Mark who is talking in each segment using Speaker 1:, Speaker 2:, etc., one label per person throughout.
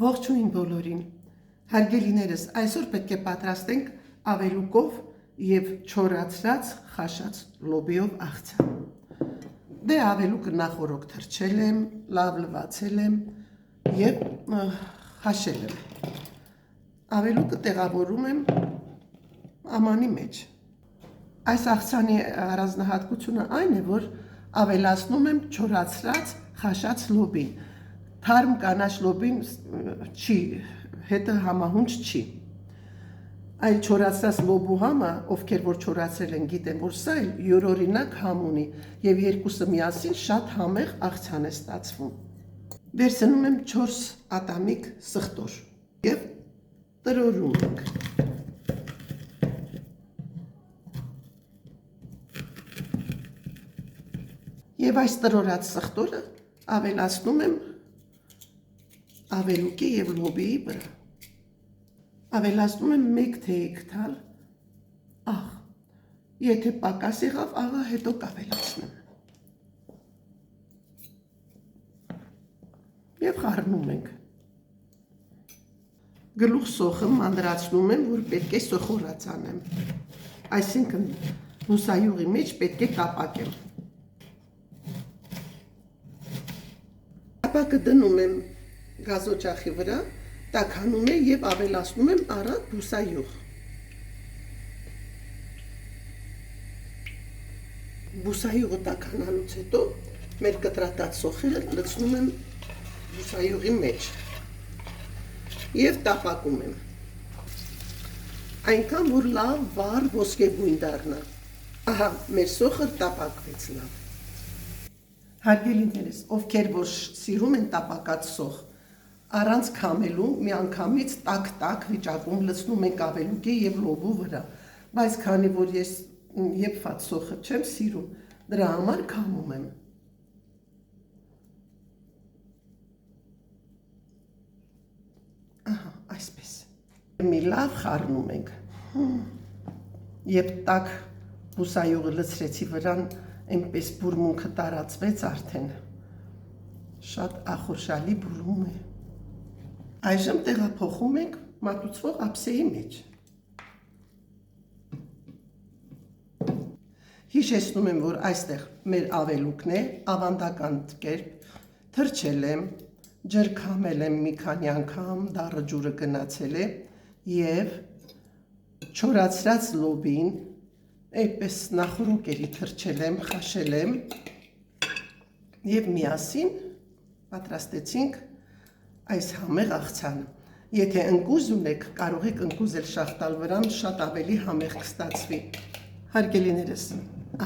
Speaker 1: Ողջույն բոլորին, հարգելիներս, այսօր պետք է պատրաստենք ավելուկով և չորացրած խաշած լոբիով աղցան։ Դե ավելուկը նախորոք թրջել եմ, լավ լվացել եմ և խաշել եմ։ Ավելուկը տեղավորում եմ ամանի մեջ։ Այս աղցանի առանձնահատկությունը այն է, որ ավելացնում եմ չորացրած խաշած լոբին։ Թարմ կանաչ լոբին չի, հետը համահունչ չի։ Այլ չորացրած լոբու համը, ովքեր որ չորացրել են, գիտեն, որ սա էլ յուրօրինակ համ ունի և երկուսը միասին շատ համեղ աղցան է ստացվում։ Վերցնում եմ 4 ատամիկ սխտոր և տրորում ենք։ Եվ այս տրորած սխտորը ավելացնում եմ ավելուկի և լոբիի վրա։ Ավելացնում եմ 1 թեյիկ թալ աղ, եթե պակաս եղավ աղը, հետո կավելացնեմ։ Եվ խառնում ենք։ Գլուխ սոխը մանրացնում եմ, որ պետք է սոխորած անեմ, այսինքն հուսայուղի մեջ պետք է տապակեմ։ Տապակը դնում եմ գազօջախի վրա, տաքանում է և ավելացնում եմ առատ բուսայուղ։ Բուսայուղը տաքանալուց հետո մեր կտրատած սոխերը լցնում եմ բուսայուղի մեջ և տապակում եմ։ Այնքան, որ լավ վառ ոսկեգույն դառնա։ Ահա, մեր սոխը տապակվեց լավ։ Հարգելիներս, ովքեր որ սիրում են տապակած սոխ, առանց քամելու միանգամից տաք վիճակում լցնում ենք ավելուկի և լոբու վրա, բայց քանի որ ես եփված սոխը չեմ սիրում, դրա համար քամում եմ։ Ահա, այսպես։ Մի լավ խառնում ենք։ Երբ տաք բուսայուղը լցրեցի վրան, այնպես բուրմունքը տարածվեց արդեն։ Շատ ախորժալի բուրում է։ Այժմ տեղափոխում ենք մատուցվող ափսեի մեջ։ Հիշեցնում եմ, որ այստեղ մեր ավելուկն է, ավանդական կերպ թրջել եմ, ջրքամել եմ մի քանի անգամ, դառը ջուրը գնացել է և չորացրած լոբին այդպես նախորոքերի թրջել եմ, խաշել եմ և միասին պատրաստեցինք այս համեղ աղցանը։ Եթե ընկուզ ունեք, կարող եք ընկուզ էլ շաղտալ վրան, շատ ավելի համեղ կստացվի։ Հարգելիներս,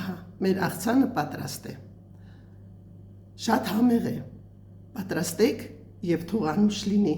Speaker 1: ահա, մեր աղցանը պատրաստ է։ Շատ համեղ է։ Պատրաստեք և թողանուշ լինի։